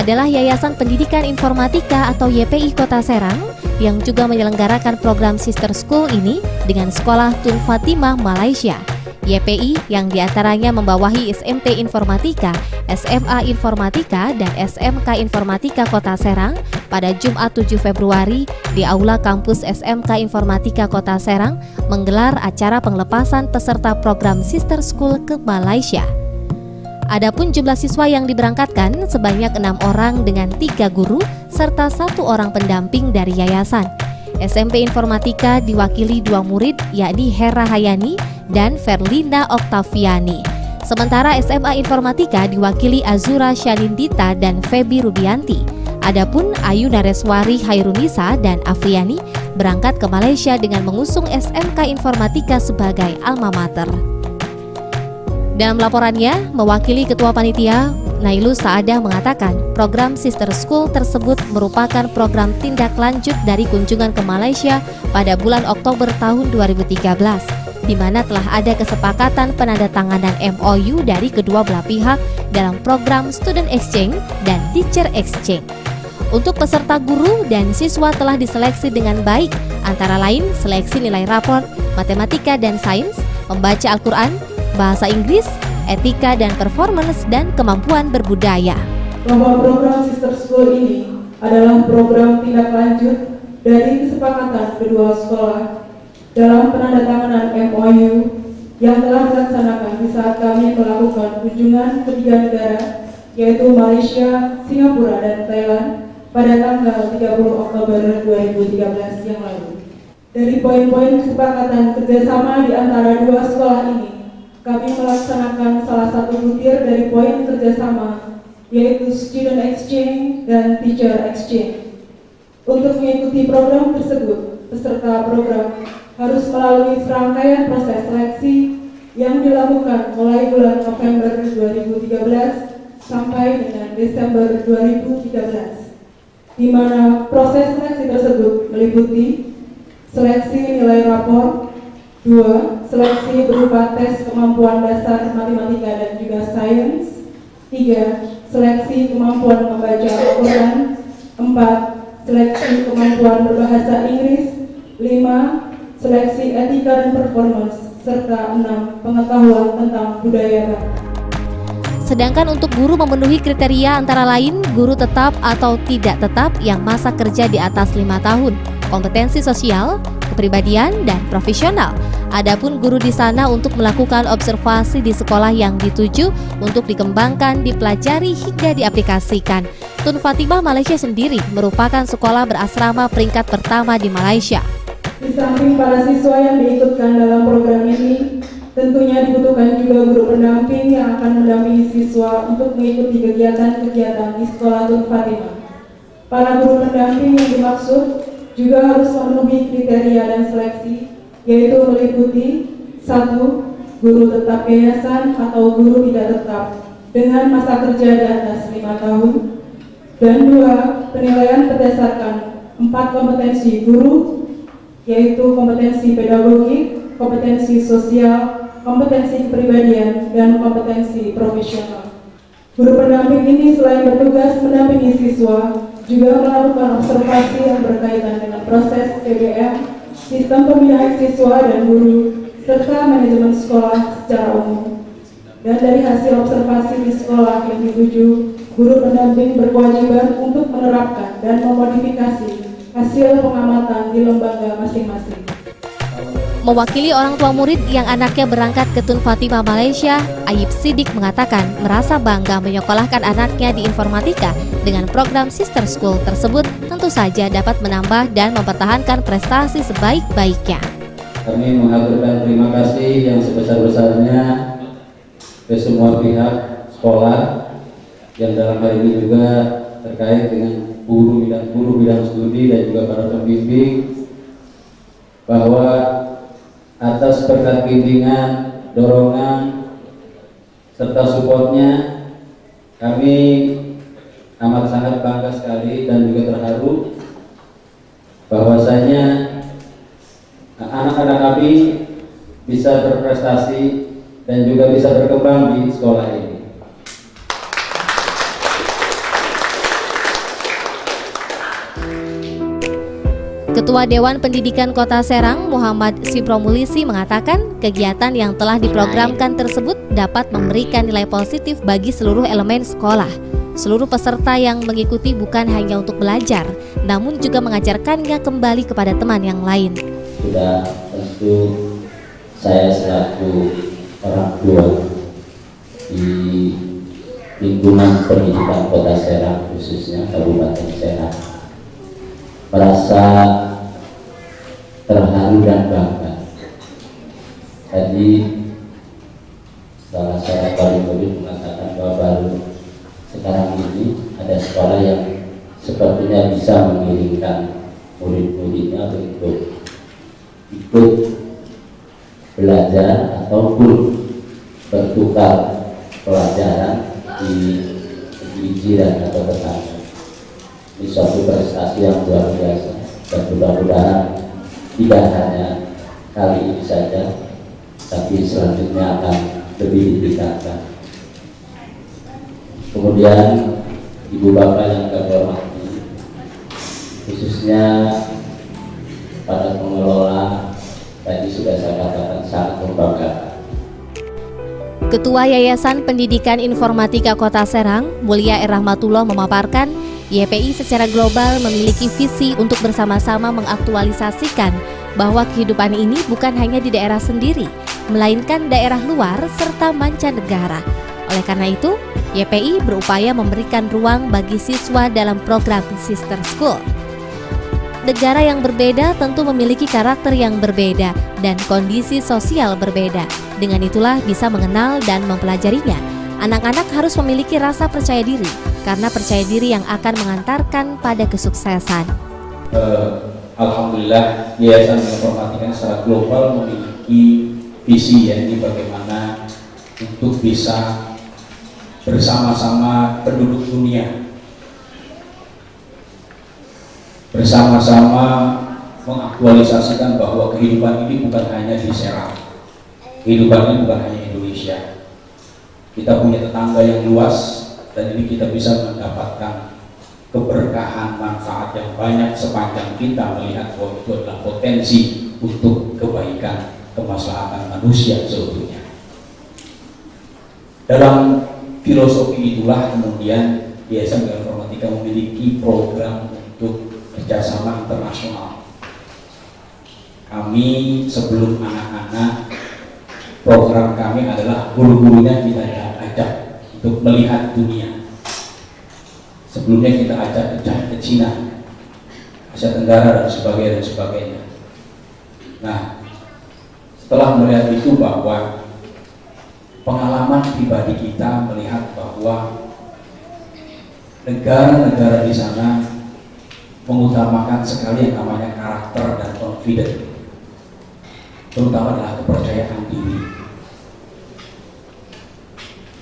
adalah Yayasan Pendidikan Informatika atau YPI Kota Serang yang juga menyelenggarakan program Sister School ini dengan Sekolah Tun Fatimah Malaysia. YPI yang diantaranya membawahi SMP Informatika, SMA Informatika, dan SMK Informatika Kota Serang pada Jumat 7 Februari di Aula Kampus SMK Informatika Kota Serang menggelar acara penglepasan peserta program Sister School ke Malaysia. Adapun jumlah siswa yang diberangkatkan sebanyak 6 orang dengan 3 guru serta 1 orang pendamping dari yayasan. SMP Informatika diwakili 2 murid yakni Hera Hayani dan Verlina Oktaviani. Sementara SMA Informatika diwakili Azura Shalindita dan Febi Rubianti. Adapun Ayu Nareswari Hairunisa dan Afriani berangkat ke Malaysia dengan mengusung SMK Informatika sebagai alma mater. Dalam laporannya, mewakili Ketua Panitia, Nailus Saadah mengatakan program Sister School tersebut merupakan program tindak lanjut dari kunjungan ke Malaysia pada bulan Oktober tahun 2013, di mana telah ada kesepakatan penandatanganan MOU dari kedua belah pihak dalam program Student Exchange dan Teacher Exchange. Untuk peserta guru dan siswa telah diseleksi dengan baik, antara lain seleksi nilai raport, matematika dan sains, membaca Al-Quran, bahasa Inggris, etika dan performance, dan kemampuan berbudaya. Bahwa program Sister School ini adalah program tindak lanjut dari kesepakatan kedua sekolah dalam penandatanganan MOU yang telah dilaksanakan di saat kami melakukan kunjungan ke 3 negara, yaitu Malaysia, Singapura, dan Thailand pada tanggal 30 Oktober 2013 yang lalu. Dari poin-poin kesepakatan kerjasama di antara 2 sekolah ini, kami melaksanakan salah satu butir dari poin kerjasama, yaitu Student Exchange dan Teacher Exchange. Untuk mengikuti program tersebut, peserta program harus melalui serangkaian proses seleksi yang dilakukan mulai bulan November 2013 sampai dengan Desember 2013, di mana proses seleksi tersebut meliputi seleksi nilai rapor, 2. Seleksi berupa tes kemampuan dasar matematika dan juga sains. 3. Seleksi kemampuan membaca Al-Quran. 4. Seleksi kemampuan berbahasa Inggris. 5. Seleksi etika dan performance. Serta 6. Pengetahuan tentang budaya barat. Sedangkan untuk guru memenuhi kriteria antara lain guru tetap atau tidak tetap yang masa kerja di atas 5 tahun, kompetensi sosial, kepribadian, dan profesional. Adapun guru di sana untuk melakukan observasi di sekolah yang dituju untuk dikembangkan, dipelajari hingga diaplikasikan. Tun Fatimah Malaysia sendiri merupakan sekolah berasrama peringkat pertama di Malaysia. Di samping para siswa yang diikutkan dalam program ini, tentunya dibutuhkan juga guru pendamping yang akan mendampingi siswa untuk mengikuti kegiatan-kegiatan di sekolah Tun Fatimah. Para guru pendamping yang dimaksud juga harus memenuhi kriteria dan seleksi, yaitu meliputi 1. Guru tetap yayasan atau guru tidak tetap dengan masa kerja di atas 5 tahun, dan 2. Penilaian berdasarkan 4 kompetensi guru, yaitu kompetensi pedagogik, kompetensi sosial, kompetensi kepribadian, dan kompetensi profesional. Guru pendamping ini selain bertugas mendampingi siswa, juga melakukan observasi yang berkaitan dengan proses PBM, sistem pembinaan siswa dan guru, serta manajemen sekolah secara umum. Dan dari hasil observasi di sekolah yang dituju, guru pendamping berkewajiban untuk menerapkan dan memodifikasi hasil pengamatan di lembaga masing-masing. Mewakili orang tua murid yang anaknya berangkat ke Tun Fatimah Malaysia, Ayib Sidik mengatakan merasa bangga menyekolahkan anaknya di informatika dengan program Sister School tersebut tentu saja dapat menambah dan mempertahankan prestasi sebaik-baiknya. Kami mengaturkan terima kasih yang sebesar-besarnya ke semua pihak sekolah yang dalam hal ini juga terkait dengan guru bidang studi dan juga para pembimbing, bahwa atas berkat bimbingan, dorongan, serta supportnya, kami amat sangat bangga sekali dan juga terharu bahwasanya anak-anak kami bisa berprestasi dan juga bisa berkembang di sekolah ini. Ketua Dewan Pendidikan Kota Serang, Muhammad Sipromulisi, mengatakan kegiatan yang telah diprogramkan tersebut dapat memberikan nilai positif bagi seluruh elemen sekolah. Seluruh peserta yang mengikuti bukan hanya untuk belajar, namun juga mengajarkannya kembali kepada teman yang lain. Sudah tentu saya selaku orang tua di lingkungan pendidikan Kota Serang, khususnya Kabupaten Serang, merasa terharu dan bangga. Tadi salah seorang wali murid mengatakan bahwa baru sekarang ini ada sekolah yang sepertinya bisa mengirimkan murid-muridnya untuk ikut belajar ataupun bertukar pelajaran di jiran atau tetangga. Ini suatu prestasi yang luar biasa, dan mudah-mudahan tidak hanya kali ini saja, tapi selanjutnya akan lebih ditingkatkan. Kemudian Ibu Bapak yang kami hormati, khususnya para pengelola, tadi sudah saya katakan sangat membanggakan. Ketua Yayasan Pendidikan Informatika Kota Serang, Mulia Rahmatullah, memaparkan YPI secara global memiliki visi untuk bersama-sama mengaktualisasikan bahwa kehidupan ini bukan hanya di daerah sendiri, melainkan daerah luar serta mancanegara. Oleh karena itu, YPI berupaya memberikan ruang bagi siswa dalam program Sister School. Negara yang berbeda tentu memiliki karakter yang berbeda dan kondisi sosial berbeda. Dengan itulah bisa mengenal dan mempelajarinya. Anak-anak harus memiliki rasa percaya diri, karena percaya diri yang akan mengantarkan pada kesuksesan. Alhamdulillah, Yayasan Informatika secara global memiliki visi, yakni bagaimana untuk bisa bersama-sama penduduk dunia, bersama-sama mengaktualisasikan bahwa kehidupan ini bukan hanya di Serang, kehidupan ini bukan hanya Indonesia. Kita punya tetangga yang luas, dan ini kita bisa mendapatkan keberkahan, manfaat yang banyak sepanjang kita melihat bahwa itu adalah potensi untuk kebaikan, kemaslahatan manusia seutuhnya. Dalam filosofi itulah kemudian Yayasan Informatika memiliki program untuk kerjasama internasional. Kami sebelum anak-anak, program kami adalah guru-gurunya kita ajak untuk melihat dunia. Sebelumnya kita ajak ke Cina, Asia Tenggara dan sebagainya. Nah, setelah melihat itu bahwa pengalaman pribadi kita melihat bahwa negara-negara di sana mengutamakan sekali yang namanya karakter dan confidence, terutama adalah kepercayaan diri.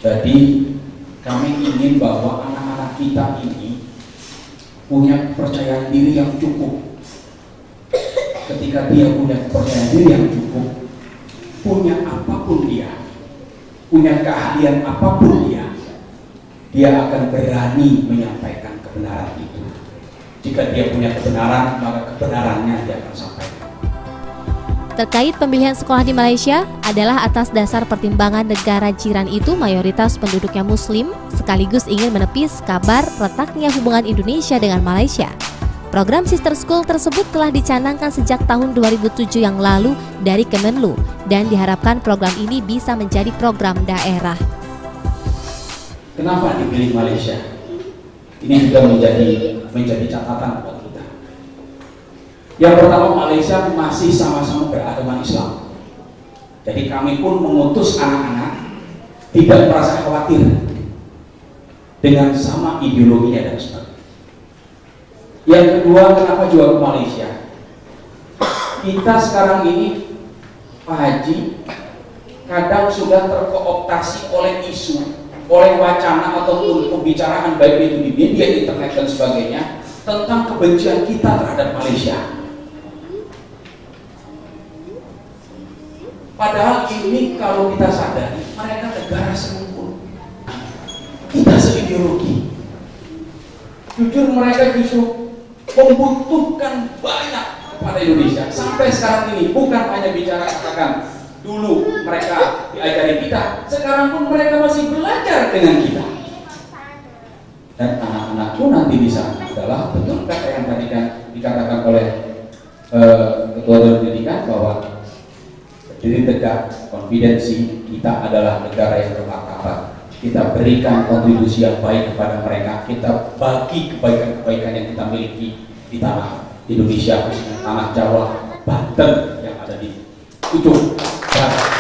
Jadi kami ingin bahwa anak-anak kita ini punya kepercayaan diri yang cukup. Ketika dia punya kepercayaan diri yang cukup, punya apapun dia, punya keahlian apapun dia akan berani menyampaikan kebenaran itu. Jika dia punya kebenaran, maka kebenarannya dia akan sampaikan. Terkait pemilihan sekolah di Malaysia adalah atas dasar pertimbangan negara jiran itu mayoritas penduduknya Muslim, sekaligus ingin menepis kabar retaknya hubungan Indonesia dengan Malaysia. Program Sister School tersebut telah dicanangkan sejak tahun 2007 yang lalu dari Kemenlu, dan diharapkan program ini bisa menjadi program daerah. Kenapa dipilih Malaysia? Ini juga menjadi catatan buat kita. Yang pertama, Malaysia masih sama-sama beragama Islam. Jadi kami pun mengutus anak-anak tidak merasa khawatir dengan sama ideologinya dan sebagainya. Yang kedua, kenapa juga ke Malaysia? Kita sekarang ini, Pak Haji, kadang sudah terkooptasi oleh isu, oleh wacana ataupun pembicaraan baik itu di media, internet dan sebagainya tentang kebencian kita terhadap Malaysia. Padahal ini kalau kita sadari, mereka negara serumpun, kita seideologi. Jujur mereka justru membutuhkan banyak kepada Indonesia. Sampai sekarang ini bukan hanya bicara katakan dulu mereka diajari kita, sekarang pun mereka masih belajar dengan kita. Dan anak-anakku nanti di sana adalah betul kata yang tadi kan dikatakan oleh Ketua Pendidikan bahwa berdiri tegak, konfidensi, kita adalah negara yang bermartabat. Kita berikan kontribusi yang baik kepada mereka, kita bagi kebaikan-kebaikan yang kita miliki di tanah Indonesia, khususnya tanah Jawa, Banten yang ada di ujung barat.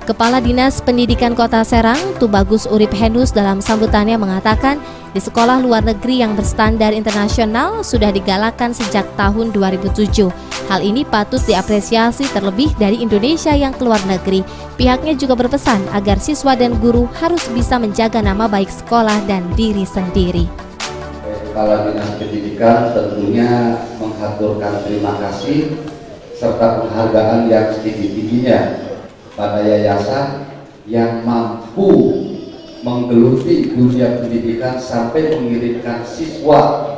Kepala Dinas Pendidikan Kota Serang, Tubagus Urip Henus dalam sambutannya mengatakan di sekolah luar negeri yang berstandar internasional sudah digalakan sejak tahun 2007. Hal ini patut diapresiasi terlebih dari Indonesia yang keluar negeri. Pihaknya juga berpesan agar siswa dan guru harus bisa menjaga nama baik sekolah dan diri sendiri. Kepala Dinas Pendidikan tentunya menghaturkan terima kasih serta penghargaan yang setinggi-tingginya pada yayasan yang mampu menggeluti dunia pendidikan sampai mengirimkan siswa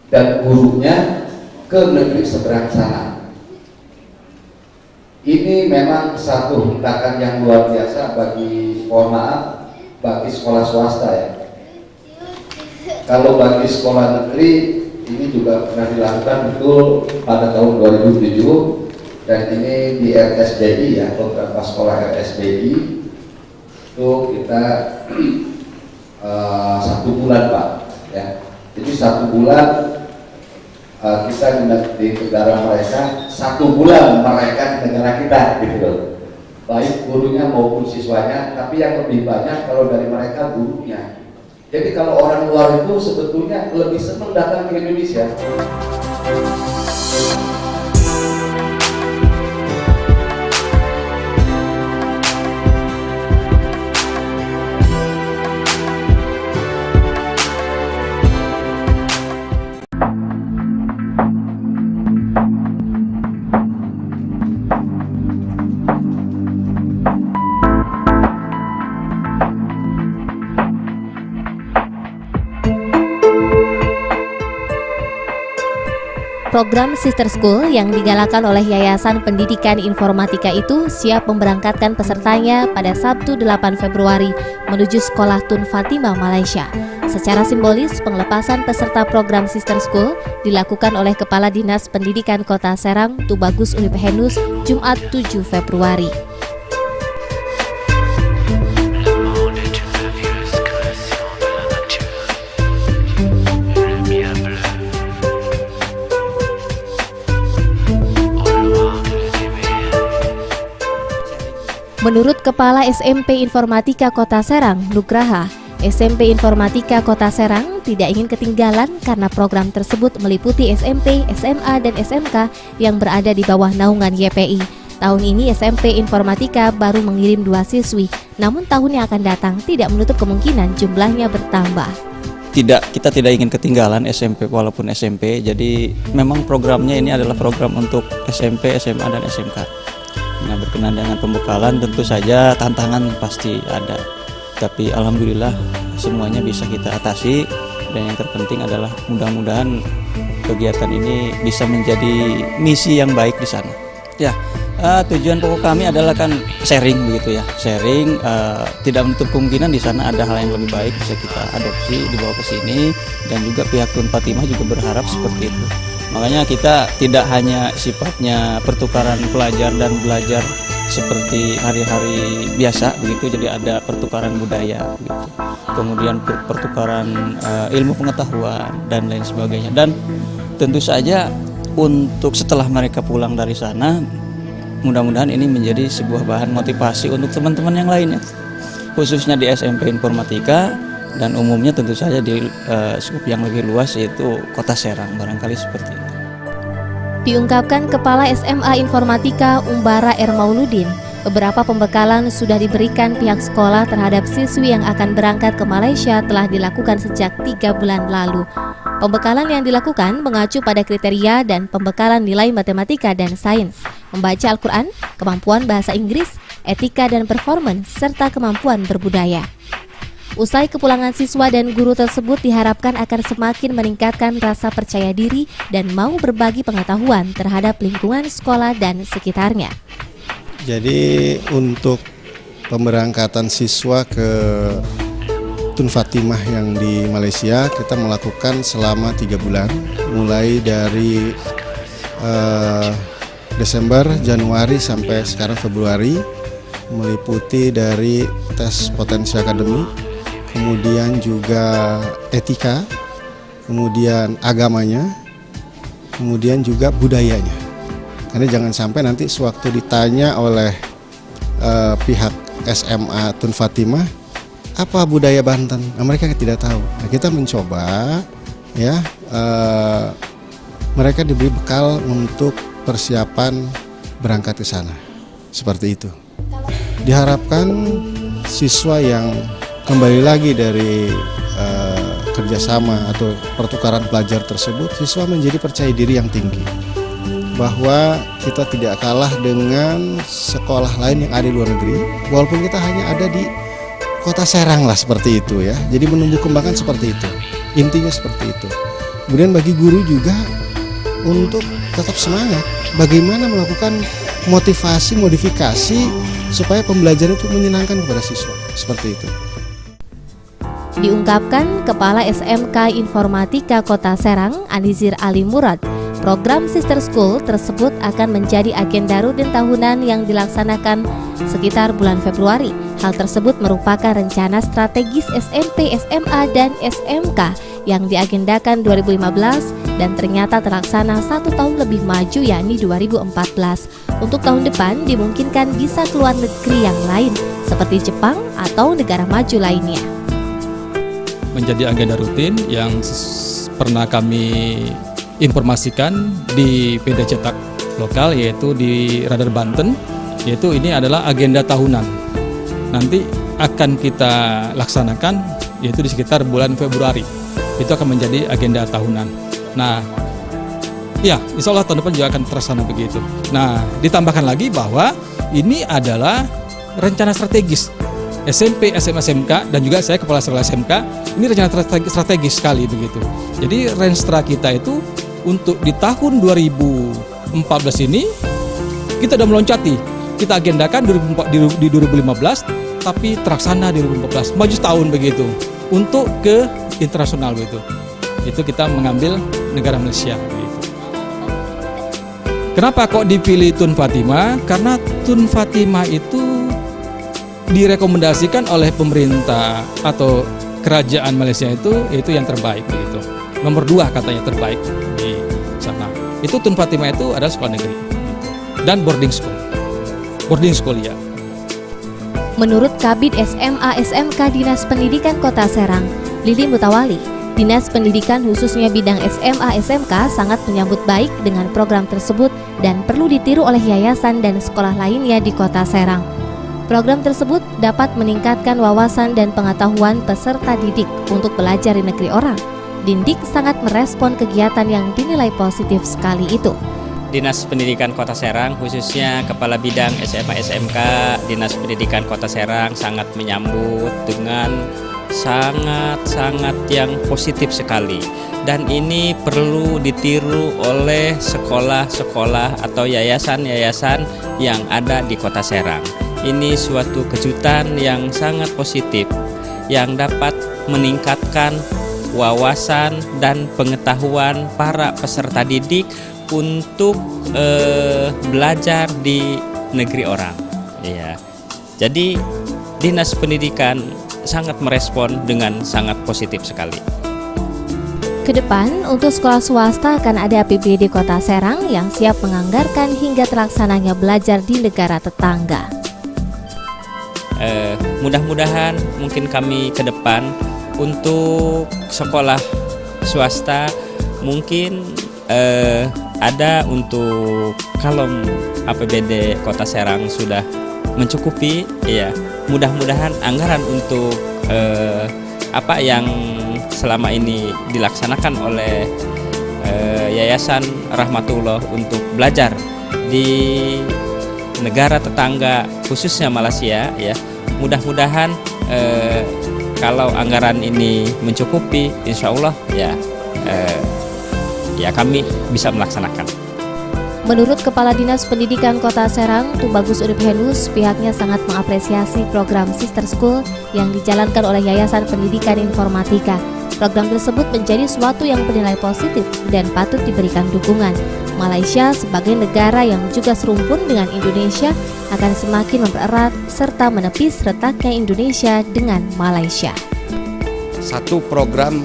dan gurunya ke negeri seberang sana. Ini memang satu hentakan yang luar biasa bagi, mohon maaf, bagi sekolah swasta ya. Kalau bagi sekolah negeri ini juga pernah dilakukan betul pada tahun 2007. Dan ini di RSBI ya, beberapa sekolah RSBI itu kita 1 bulan Pak ya. Jadi 1 bulan kita di negara mereka, 1 bulan mereka di negara kita gitu. Baik gurunya maupun siswanya, tapi yang lebih banyak kalau dari mereka gurunya. Jadi kalau orang luar itu sebetulnya lebih senang datang ke Indonesia. Program Sister School yang digalakan oleh Yayasan Pendidikan Informatika itu siap memberangkatkan pesertanya pada Sabtu 8 Februari menuju Sekolah Tun Fatimah, Malaysia. Secara simbolis, pengelepasan peserta program Sister School dilakukan oleh Kepala Dinas Pendidikan Kota Serang, Tubagus Urip Henus, Jumat 7 Februari. Menurut Kepala SMP Informatika Kota Serang, Nugraha, SMP Informatika Kota Serang tidak ingin ketinggalan karena program tersebut meliputi SMP, SMA, dan SMK yang berada di bawah naungan YPI. Tahun ini SMP Informatika baru mengirim 2 siswi, namun tahun yang akan datang tidak menutup kemungkinan jumlahnya bertambah. Kita tidak ingin ketinggalan SMP walaupun SMP, jadi memang programnya ini adalah program untuk SMP, SMA, dan SMK. Nah, berkenaan dengan pembekalan tentu saja tantangan pasti ada, tapi alhamdulillah semuanya bisa kita atasi, dan yang terpenting adalah mudah-mudahan kegiatan ini bisa menjadi misi yang baik di sana. Ya, tujuan pokok kami adalah kan sharing begitu ya, sharing, tidak menutup kemungkinan di sana ada hal yang lebih baik bisa kita adopsi dibawa ke sini, dan juga pihak Tun Fatimah juga berharap seperti itu. Makanya kita tidak hanya sifatnya pertukaran pelajar dan belajar seperti hari-hari biasa begitu, jadi ada pertukaran budaya gitu. Kemudian pertukaran ilmu pengetahuan dan lain sebagainya. Dan tentu saja untuk setelah mereka pulang dari sana, mudah-mudahan ini menjadi sebuah bahan motivasi untuk teman-teman yang lainnya, khususnya di SMP Informatika, dan umumnya tentu saja di skup yang lebih luas yaitu Kota Serang, barangkali seperti itu. Diungkapkan Kepala SMA Informatika Umbara R. Mauludin, beberapa pembekalan sudah diberikan pihak sekolah terhadap siswi yang akan berangkat ke Malaysia telah dilakukan sejak 3 bulan lalu. Pembekalan yang dilakukan mengacu pada kriteria dan pembekalan nilai matematika dan sains, membaca Al-Quran, kemampuan bahasa Inggris, etika dan performance, serta kemampuan berbudaya. Usai kepulangan siswa dan guru tersebut diharapkan akan semakin meningkatkan rasa percaya diri dan mau berbagi pengetahuan terhadap lingkungan sekolah dan sekitarnya. Jadi untuk pemberangkatan siswa ke Tun Fatimah yang di Malaysia kita melakukan selama 3 bulan, mulai dari Desember, Januari sampai sekarang Februari, meliputi dari tes potensi akademik, kemudian juga etika, kemudian agamanya, kemudian juga budayanya. Karena jangan sampai nanti sewaktu ditanya oleh pihak SMA Tun Fatimah apa budaya Banten, mereka tidak tahu. Nah, kita mencoba ya mereka diberi bekal untuk persiapan berangkat ke sana, seperti itu. Diharapkan siswa yang kembali lagi dari kerjasama atau pertukaran pelajar tersebut, siswa menjadi percaya diri yang tinggi bahwa kita tidak kalah dengan sekolah lain yang ada di luar negeri, walaupun kita hanya ada di Kota Serang lah, seperti itu ya. Jadi menumbuh kembangkan seperti itu, intinya seperti itu. Kemudian bagi guru juga untuk tetap semangat, bagaimana melakukan motivasi, modifikasi supaya pembelajaran itu menyenangkan kepada siswa, seperti itu. Diungkapkan Kepala SMK Informatika Kota Serang, Anizir Ali Murad, program Sister School tersebut akan menjadi agenda rutin tahunan yang dilaksanakan sekitar bulan Februari. Hal tersebut merupakan rencana strategis SMP, SMA, dan SMK yang diagendakan 2015 dan ternyata terlaksana 1 tahun lebih maju, yakni 2014. Untuk tahun depan dimungkinkan bisa keluar negeri yang lain seperti Jepang atau negara maju lainnya. Menjadi agenda rutin yang pernah kami informasikan di PD cetak lokal, yaitu di Radar Banten, yaitu ini adalah agenda tahunan. Nanti akan kita laksanakan yaitu di sekitar bulan Februari. Itu akan menjadi agenda tahunan. Nah, ya insya Allah tahun depan juga akan terlaksana begitu. Nah, ditambahkan lagi bahwa ini adalah rencana strategis SMP, SMA, SMK, dan juga saya kepala sekolah SMK. Ini rencana strategis sekali begitu. Jadi renstra kita itu untuk di tahun 2014 ini kita sudah meloncati. Kita agendakan di 2015, tapi terlaksana di 2014, maju setahun begitu untuk ke internasional begitu. Itu kita mengambil negara Malaysia begitu. Kenapa kok dipilih Tun Fatimah? Karena Tun Fatimah itu direkomendasikan oleh pemerintah atau kerajaan Malaysia itu yang terbaik begitu. Nomor 2 katanya terbaik di sana. Itu Tun Fatimah itu adalah sekolah negeri dan boarding school ya. Menurut Kabid SMA SMK Dinas Pendidikan Kota Serang, Lili Mutawali, Dinas Pendidikan khususnya bidang SMA SMK sangat menyambut baik dengan program tersebut dan perlu ditiru oleh yayasan dan sekolah lainnya di Kota Serang. Program tersebut dapat meningkatkan wawasan dan pengetahuan peserta didik untuk belajar di negeri orang. Dindik sangat merespon kegiatan yang dinilai positif sekali itu. Dinas Pendidikan Kota Serang, khususnya Kepala Bidang SMA SMK Dinas Pendidikan Kota Serang sangat menyambut dengan sangat yang positif sekali. Dan ini perlu ditiru oleh sekolah-sekolah atau yayasan-yayasan yang ada di Kota Serang. Ini suatu kejutan yang sangat positif yang dapat meningkatkan wawasan dan pengetahuan para peserta didik untuk belajar di negeri orang. Ya. Jadi Dinas Pendidikan sangat merespon dengan sangat positif sekali. Kedepan, untuk sekolah swasta akan ada PBD Kota Serang yang siap menganggarkan hingga terlaksananya belajar di negara tetangga. Mudah-mudahan mungkin kami ke depan untuk sekolah swasta mungkin ada untuk kalau APBD Kota Serang sudah mencukupi, ya mudah-mudahan anggaran untuk apa yang selama ini dilaksanakan oleh Yayasan Rahmatullah untuk belajar di negara tetangga khususnya Malaysia, ya mudah-mudahan kalau anggaran ini mencukupi, insya Allah ya kami bisa melaksanakan. Menurut Kepala Dinas Pendidikan Kota Serang, Tubagus Uriphenus, pihaknya sangat mengapresiasi program Sister School yang dijalankan oleh Yayasan Pendidikan Informatika. Program tersebut menjadi suatu yang bernilai positif dan patut diberikan dukungan. Malaysia sebagai negara yang juga serumpun dengan Indonesia akan semakin mempererat serta menepis retaknya Indonesia dengan Malaysia. Satu program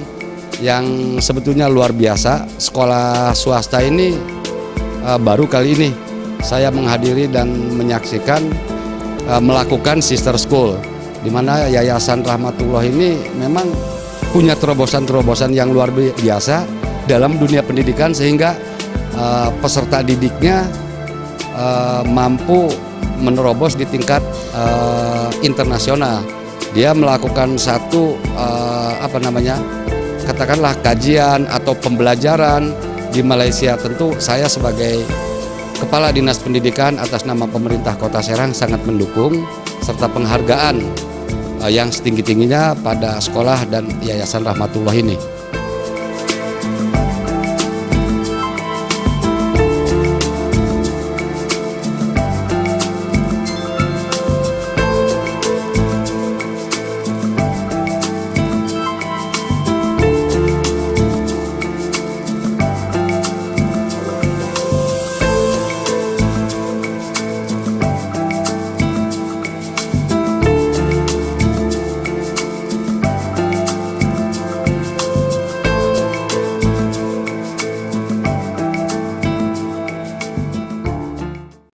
yang sebetulnya luar biasa, sekolah swasta ini baru kali ini saya menghadiri dan menyaksikan melakukan Sister School, di mana Yayasan Rahmatullah ini memang punya terobosan-terobosan yang luar biasa dalam dunia pendidikan, sehingga peserta didiknya mampu menerobos di tingkat internasional. Dia melakukan satu katakanlah kajian atau pembelajaran di Malaysia. Tentu saya sebagai Kepala Dinas Pendidikan atas nama pemerintah Kota Serang sangat mendukung, serta penghargaan yang setinggi-tingginya pada sekolah dan Yayasan Rahmatullah ini.